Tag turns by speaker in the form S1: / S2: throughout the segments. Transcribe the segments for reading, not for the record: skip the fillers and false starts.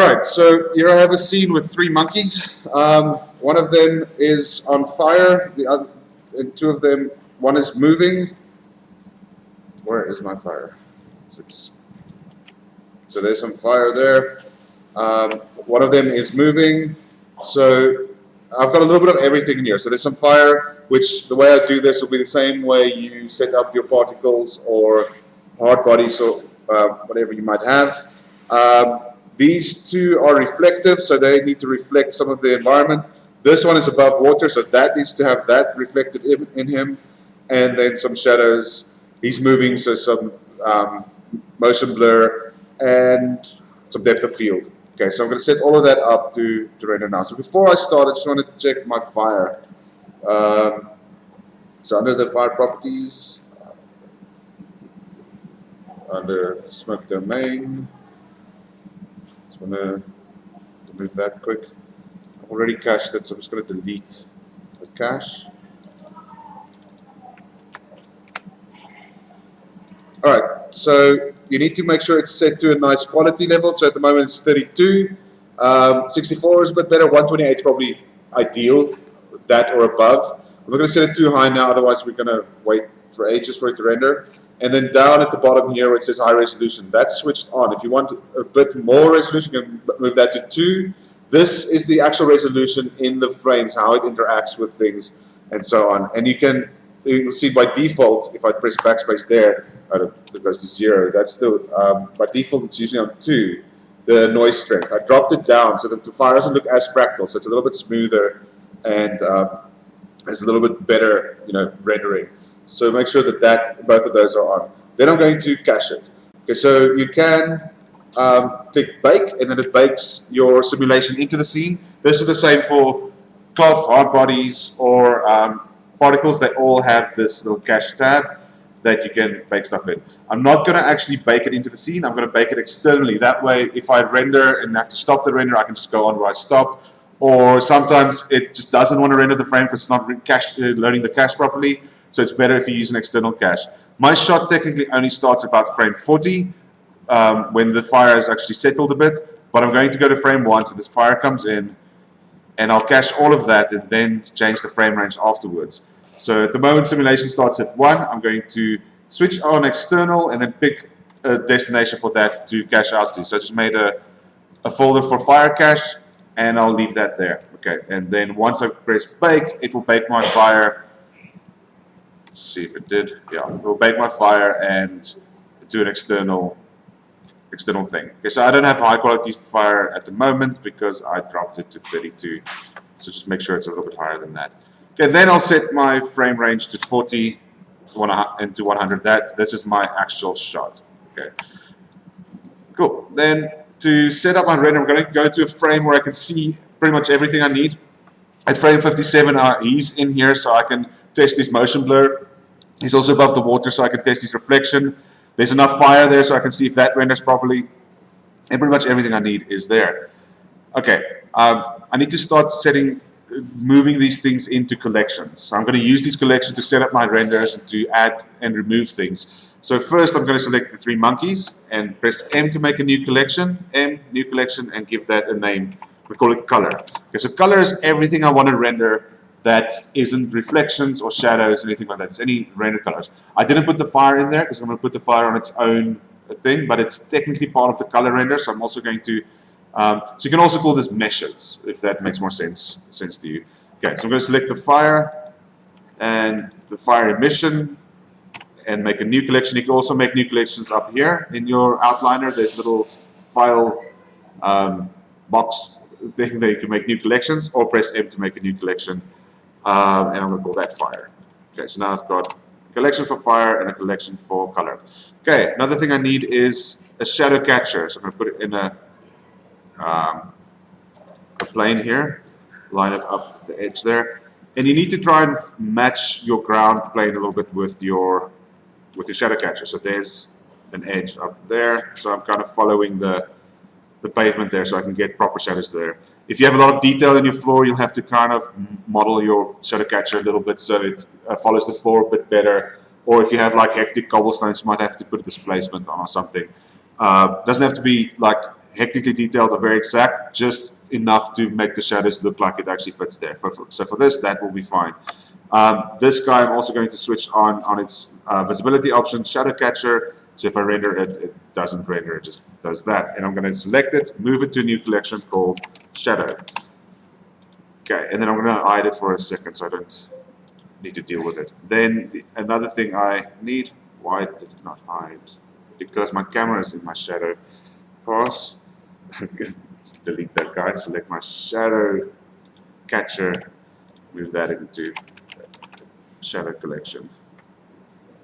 S1: Alright, so here I have a scene with three monkeys. One of them is on fire, the other, and two of them, one is moving. Where is my fire? So there's some fire there. One of them is moving. So I've got a little bit of everything in here. So there's some fire, which the way I do this will be the same way you set up your particles or hard bodies or whatever you might have. These two are reflective, so they need to reflect some of the environment. This one is above water, so that needs to have that reflected in him. And then some shadows. He's moving, so some motion blur and some depth of field. Okay, so I'm going to set all of that up to render now. So before I start, I just want to check my fire. So under the fire properties, under smoke domain, just want to remove that quick. I've already cached it, so I'm just going to delete the cache. Alright, so you need to make sure it's set to a nice quality level. So at the moment it's 32. 64 is a bit better. 128 is probably ideal, that or above. I'm not going to set it too high now, otherwise we're going to wait for ages for it to render. And then down at the bottom here where it says high resolution, that's switched on. If you want a bit more resolution, you can move that to 2. This is the actual resolution in the frames, how it interacts with things and so on. And you'll see by default, if I press backspace there, it goes to 0. That's the by default it's usually on 2. The noise strength. I dropped it down so that the fire doesn't look as fractal, so it's a little bit smoother and has a little bit better, rendering. So make sure that both of those are on. Then I'm going to cache it. Okay, so you can click bake, and then it bakes your simulation into the scene. This is the same for cloth, hard bodies, or particles. They all have this little cache tab that you can bake stuff in. I'm not going to actually bake it into the scene. I'm going to bake it externally. That way, if I render and have to stop the render, I can just go on where I stopped. Or sometimes it just doesn't want to render the frame because it's not loading the cache properly. So it's better if you use an external cache. My shot technically only starts about frame 40 when the fire has actually settled a bit. But I'm going to go to frame 1, so this fire comes in, and I'll cache all of that and then change the frame range afterwards. So at the moment simulation starts at 1, I'm going to switch on external and then pick a destination for that to cache out to. So I just made a folder for fire cache, and I'll leave that there. Okay, and then once I press bake, it will bake my fire. Let's see if it did. Yeah, it will bake my fire and do an external thing. Okay, so I don't have high quality fire at the moment because I dropped it to 32. So just make sure it's a little bit higher than that. Okay, then I'll set my frame range to 40 and to 100. This is my actual shot. Okay, cool. Then to set up my render, I'm going to go to a frame where I can see pretty much everything I need. At frame 57, he's in here, so I can test his motion blur. He's also above the water, so I can test his reflection. There's enough fire there, so I can see if that renders properly. And pretty much everything I need is there. Okay, I need to start moving these things into collections. So I'm going to use these collections to set up my renders and to add and remove things. So first I'm going to select the 3 monkeys and press M to make a new collection. M, new collection, and give that a name. We call it color. Okay, so color is everything I want to render that isn't reflections or shadows, anything like that. It's any render colors. I didn't put the fire in there because I'm going to put the fire on its own thing, but it's technically part of the color render, so I'm also going to so you can also call this meshes, if that makes more sense to you. Okay, so I'm going to select the fire and the fire emission and make a new collection. You can also make new collections up here in your outliner. There's a little file box thing that you can make new collections, or press M to make a new collection. And I'm going to call that fire. Okay, so now I've got a collection for fire and a collection for color. Okay, another thing I need is a shadow catcher. So I'm going to put it in a plane here, line it up the edge there, and you need to try and match your ground plane a little bit with your shadow catcher. So there's an edge up there, so I'm kind of following the pavement there so I can get proper shadows there. If you have a lot of detail in your floor, you'll have to kind of model your shadow catcher a little bit so it follows the floor a bit better. Or if you have like hectic cobblestones, you might have to put a displacement on or something. Doesn't have to be like hectically detailed or very exact, just enough to make the shadows look like it actually fits there. So for this, that will be fine. This guy I'm also going to switch on its visibility option, shadow catcher. So if I render it, it doesn't render, it just does that. And I'm going to select it, move it to a new collection called shadow. Okay, and then I'm going to hide it for a second so I don't need to deal with it. Then another thing I need, why did it not hide? Because my camera is in my shadow class. Let's delete that guy, select my shadow catcher, move that into shadow collection,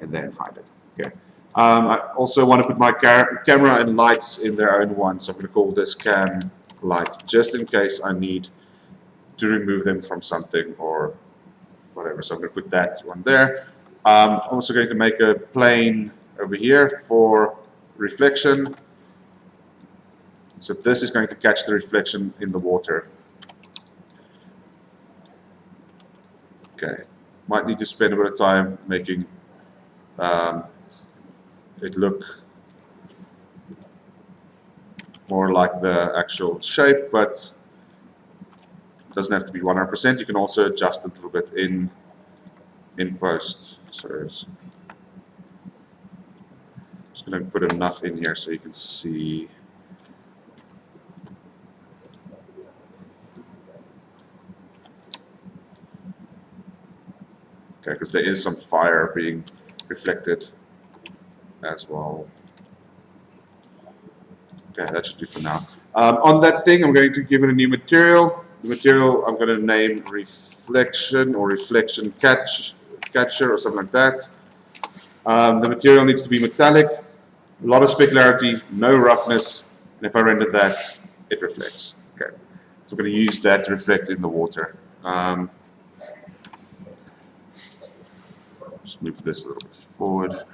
S1: and then hide it. Okay. I also want to put my camera and lights in their own one, so I'm going to call this cam light, just in case I need to remove them from something or whatever. So I'm going to put that one there. I'm also going to make a plane over here for reflection. So this is going to catch the reflection in the water. Okay, might need to spend a bit of time making it look more like the actual shape, but it doesn't have to be 100%. You can also adjust it a little bit in post. So I'm just going to put enough in here so you can see. Okay, because there is some fire being reflected as well. Okay, that should do for now. On that thing, I'm going to give it a new material. The material I'm going to name reflection or reflection catcher or something like that. The material needs to be metallic, a lot of specularity, no roughness, and if I render that, it reflects. Okay, so I'm going to use that to reflect in the water. Just move this a little bit forward.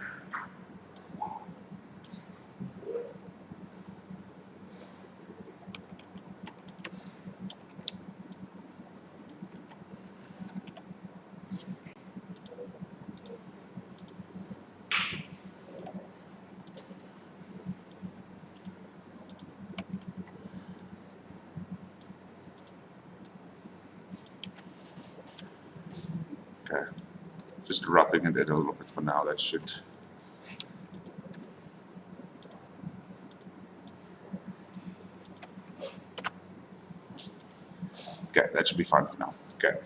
S1: Okay, just roughing it in a little bit for now. That should. Okay, that should be fine for now. Okay.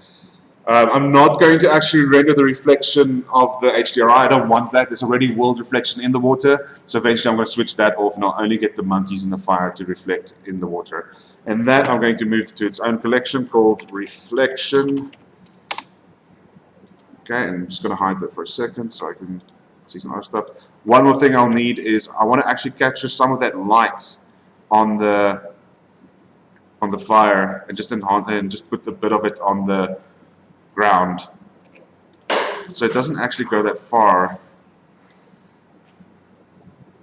S1: I'm not going to actually render the reflection of the HDRI. I don't want that. There's already world reflection in the water. So eventually I'm going to switch that off and I'll only get the monkeys in the fire to reflect in the water. And that I'm going to move to its own collection called reflection. Okay, and I'm just going to hide that for a second so I can see some other stuff. One more thing I'll need is I want to actually capture some of that light on the fire and just enhance and just put a bit of it on the ground. So it doesn't actually go that far.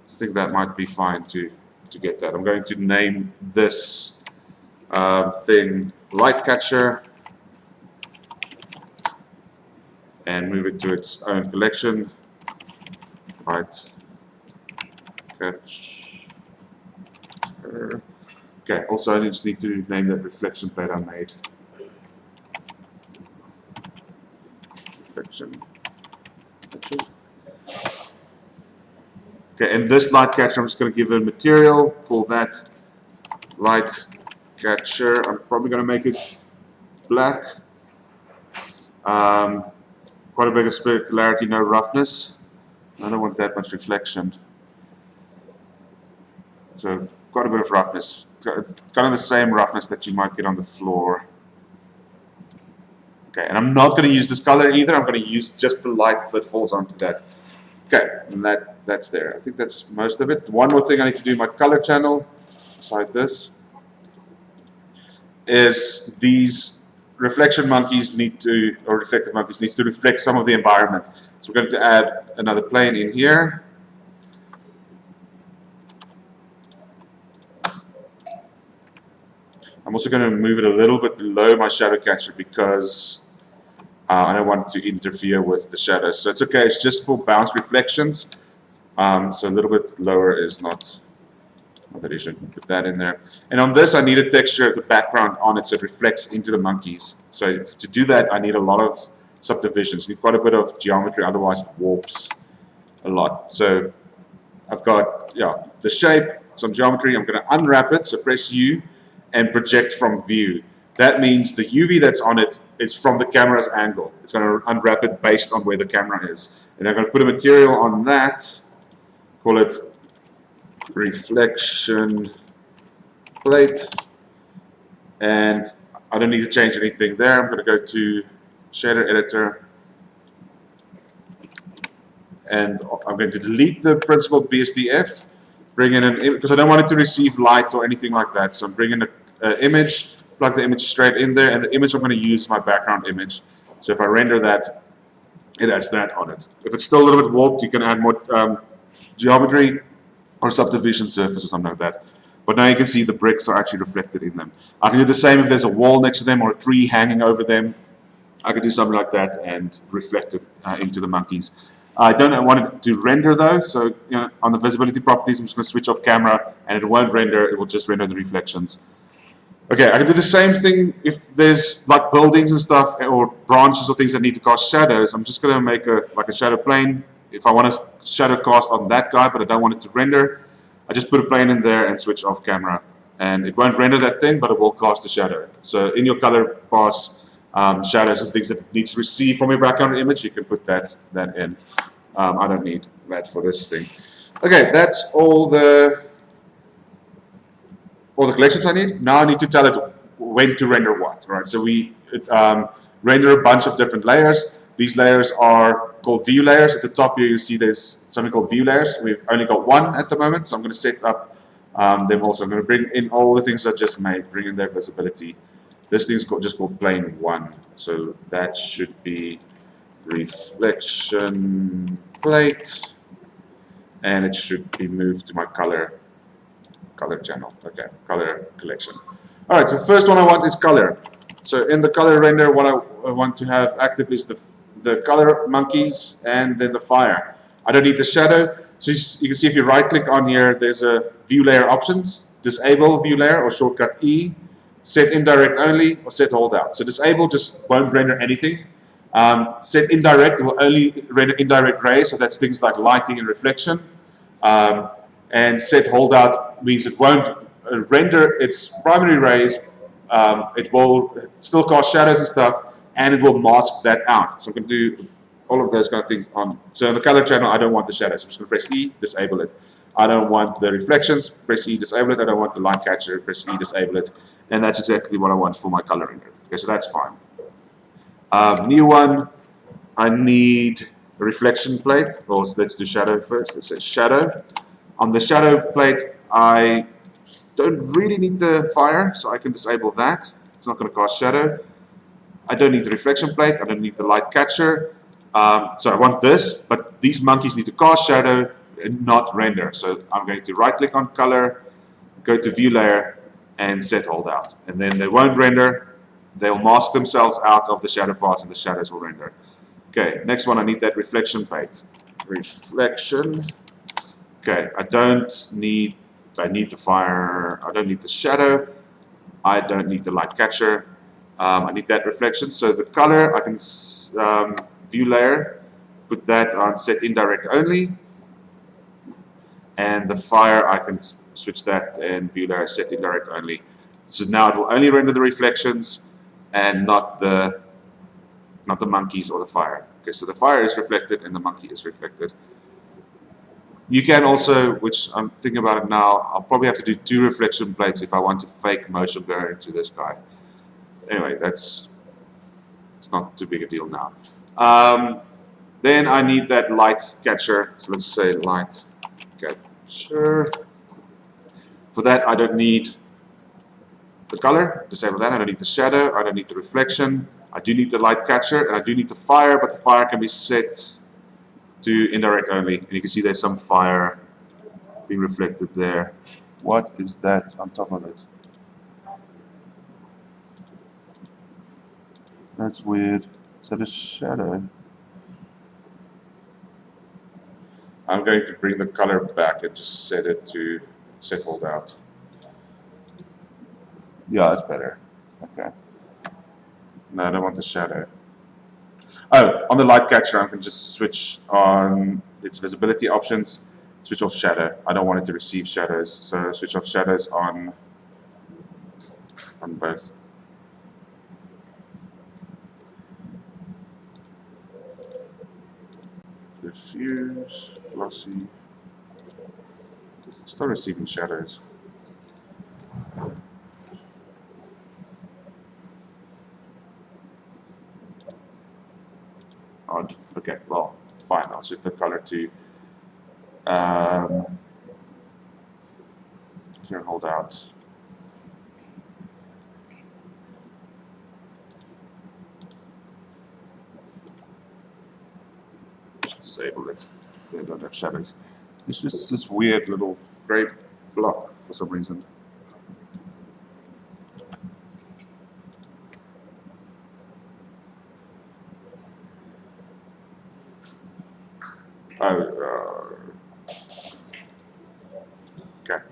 S1: I think that might be fine to get that. I'm going to name this thing light catcher and move it to its own collection. Light catcher. Okay, also I just need to name that reflection plate I made. Reflection. Okay, and this light catcher I'm just going to give it a material, call that light catcher. I'm probably going to make it black. Quite a bit of specularity, no roughness. I don't want that much reflection. So quite a bit of roughness. Kind of the same roughness that you might get on the floor. Okay, and I'm not going to use this color either. I'm going to use just the light that falls onto that. Okay, and that's there. I think that's most of it. One more thing I need to do in my color channel, beside this, is these reflection monkeys need to, or reflective monkeys needs to reflect some of the environment. So we're going to add another plane in here. I'm also going to move it a little bit below my shadow catcher because I don't want to interfere with the shadows. So it's okay, it's just for bounce reflections. So a little bit lower is not Another issue, put that in there. And on this, I need a texture, the background on it, so it reflects into the monkeys. So to do that, I need a lot of subdivisions. You need quite a bit of geometry, otherwise it warps a lot. So I've got, yeah, the shape, some geometry. I'm going to unwrap it, so press U and project from view. That means the UV that's on it is from the camera's angle. It's going to unwrap it based on where the camera is. And I'm going to put a material on that, call it reflection plate, and I don't need to change anything there. I'm going to go to shader editor, and I'm going to delete the principled BSDF, bring in an image, because I don't want it to receive light or anything like that. So I'm bringing an image, plug the image straight in there, and the image I'm going to use is my background image. So if I render that, it has that on it. If it's still a little bit warped, you can add more geometry or subdivision surface or something like that. But now you can see the bricks are actually reflected in them. I can do the same if there's a wall next to them or a tree hanging over them. I can do something like that and reflect it into the monkeys. I don't want it to render though, so on the visibility properties, I'm just going to switch off camera and it won't render, it will just render the reflections. Okay, I can do the same thing if there's like buildings and stuff or branches or things that need to cast shadows. I'm just going to make a shadow plane. If I want to shadow cast on that guy, but I don't want it to render, I just put a plane in there and switch off camera. And it won't render that thing, but it will cast a shadow. So in your color pass, shadows and things that it needs to receive from your background image, you can put that in. I don't need that for this thing. Okay, that's all the collections I need. Now I need to tell it when to render what, right? So we render a bunch of different layers. These layers are called view layers. At the top here you see there's something called view layers. We've only got one at the moment, so I'm going to set up them also. I'm going to bring in all the things I just made, bring in their visibility. This thing's just called plane 1, so that should be reflection plate, and it should be moved to my color channel. Okay, color collection. All right, so the first one I want is color. So in the color render, what I want to have active is the color monkeys and then the fire. I don't need the shadow. So you can see if you right click on here, there's a view layer options, disable view layer or shortcut E, set indirect only or set hold out. So disable just won't render anything. Set indirect will only render indirect rays, so that's things like lighting and reflection. And set hold out means it won't render its primary rays. It will still cast shadows and stuff, and it will mask that out. So I'm going to do all of those kind of things on. So in the color channel, I don't want the shadows. I'm just going to press E, disable it. I don't want the reflections, press E, disable it. I don't want the light catcher, press E, disable it. And that's exactly what I want for my color render. Okay, so that's fine. New one, I need a reflection plate. Or let's do shadow first. Let's say shadow. On the shadow plate, I don't really need the fire, so I can disable that. It's not going to cast shadow. I don't need the reflection plate. I don't need the light catcher. So I want this, but these monkeys need to cast shadow and not render. So I'm going to right click on color, go to view layer, and set hold out. And then they won't render. They'll mask themselves out of the shadow parts and the shadows will render. Okay, next one, I need that reflection plate. Reflection. Okay, I need the fire, I don't need the shadow, I don't need the light catcher, I need that reflection. So the color, I can view layer, put that on set indirect only, and the fire, I can switch that and view layer set indirect only. So now it will only render the reflections and not the monkeys or the fire. Okay, so the fire is reflected and the monkey is reflected. You can also, which I'm thinking about it now, I'll probably have to do 2 reflection plates if I want to fake motion blur into this guy. Anyway, it's not too big a deal now. Then I need that light catcher. So let's say light catcher. For that, I don't need the color. Disable that. I don't need the shadow. I don't need the reflection. I do need the light catcher, and I do need the fire, but the fire can be set to indirect only, and you can see there's some fire being reflected there. What is that on top of it? That's weird. Is that a shadow? I'm going to bring the color back and just set it to settled out. Yeah, that's better. Okay. No, I don't want the shadow. Oh, on the light catcher, I can just switch on its visibility options, switch off shadow. I don't want it to receive shadows, so switch off shadows on both. Diffuse, glossy. Still receiving shadows. Odd. Okay, well, fine. I'll set the color to here, hold out. Just disable it. They don't have shadows. It's just this weird little gray block for some reason. Oh, okay.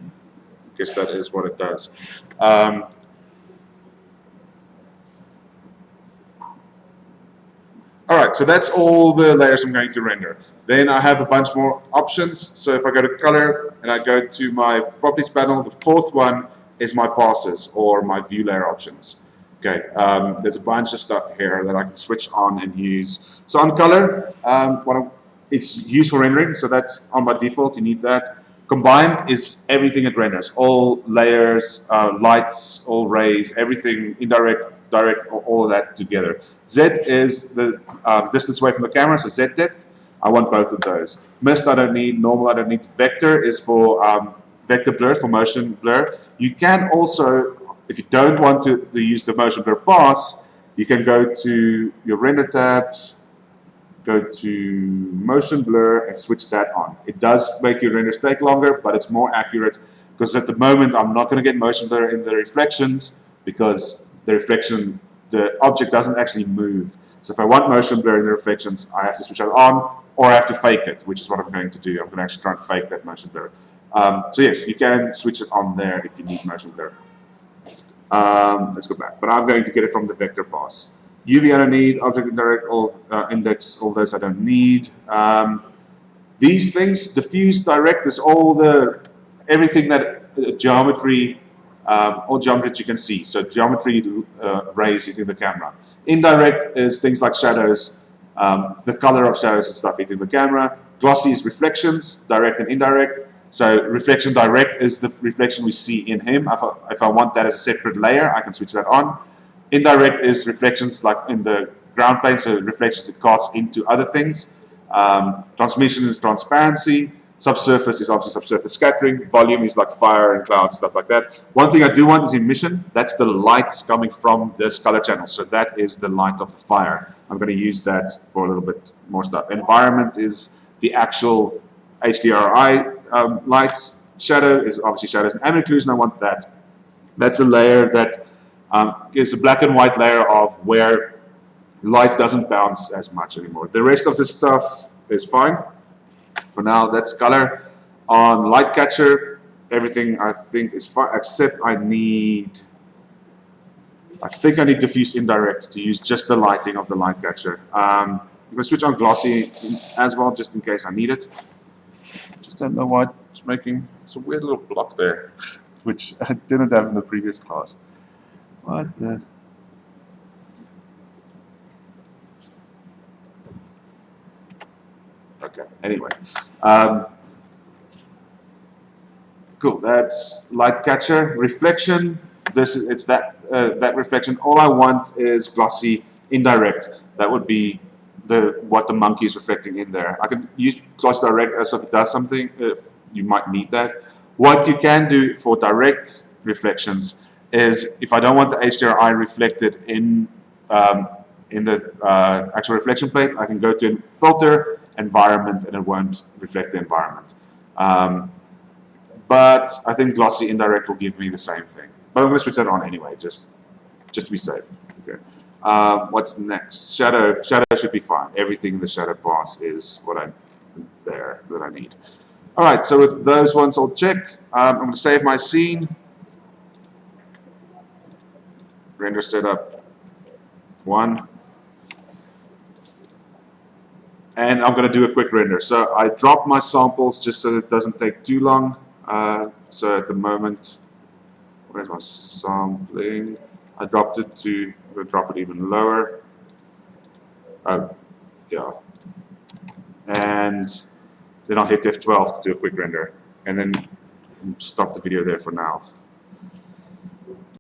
S1: Guess that is what it does. All right, so that's all the layers I'm going to render. Then I have a bunch more options. So if I go to color and I go to my properties panel, the fourth one is my passes or my view layer options. Okay, there's a bunch of stuff here that I can switch on and use. So on color, it's used for rendering, so that's on by default, you need that. Combined is everything it renders, all layers, lights, all rays, everything, indirect, direct, all of that together. Z is the distance away from the camera, so Z depth. I want both of those. Mist I don't need, normal I don't need. Vector is for vector blur, for motion blur. You can also, if you don't want to use the motion blur pass, you can go to your render tabs, go to motion blur and switch that on. It does make your renders take longer, but it's more accurate because at the moment I'm not going to get motion blur in the reflections because the object doesn't actually move. So if I want motion blur in the reflections, I have to switch that on or I have to fake it, which is what I'm going to do. I'm going to actually try and fake that motion blur. So yes, you can switch it on there if you need motion blur. Let's go back, but I'm going to get it from the vector pass. UV I don't need, object indirect, index, all those I don't need. These things, diffuse, direct is everything that geometry, all geometry that you can see. So geometry rays hitting the camera. Indirect is things like shadows, the color of shadows and stuff hitting the camera. Glossy is reflections, direct and indirect. So reflection direct is the reflection we see in him. If I want that as a separate layer, I can switch that on. Indirect is reflections like in the ground plane, so reflections it casts into other things. Transmission is transparency. Subsurface is obviously subsurface scattering. Volume is like fire and clouds, stuff like that. One thing I do want is emission. That's the lights coming from this color channel. So that is the light of the fire. I'm going to use that for a little bit more stuff. Environment is the actual HDRI lights. Shadow is obviously shadows. Ambient occlusion, I want that. That's a layer that gives a black and white layer of where light doesn't bounce as much anymore. The rest of the stuff is fine. For now, that's color. On light catcher, everything I think is fine, except I think I need diffuse indirect to use just the lighting of the light catcher. I'm going to switch on glossy as well, just in case I need it. Just don't know why it's making, it's a weird little block there, which I didn't have in the previous class. What the? Okay, anyway. Cool, that's light catcher. Reflection, it's that reflection. All I want is glossy indirect. That would be what the monkey is reflecting in there. I can use glossy direct as if it does something, if you might need that. What you can do for direct reflections is if I don't want the HDRI reflected in the actual reflection plate, I can go to filter, environment, and it won't reflect the environment. But I think glossy indirect will give me the same thing. But I'm going to switch that on anyway, just to be safe. Okay. What's next? Shadow. Shadow should be fine. Everything in the shadow pass is what that I need. Alright, so with those ones all checked, I'm going to save my scene. Render setup 1. And I'm going to do a quick render. So I dropped my samples just so that it doesn't take too long. So at the moment, where's my sampling? I dropped it to, I'm going to drop it even lower. Oh, yeah. And then I'll hit F12 to do a quick render. And then stop the video there for now.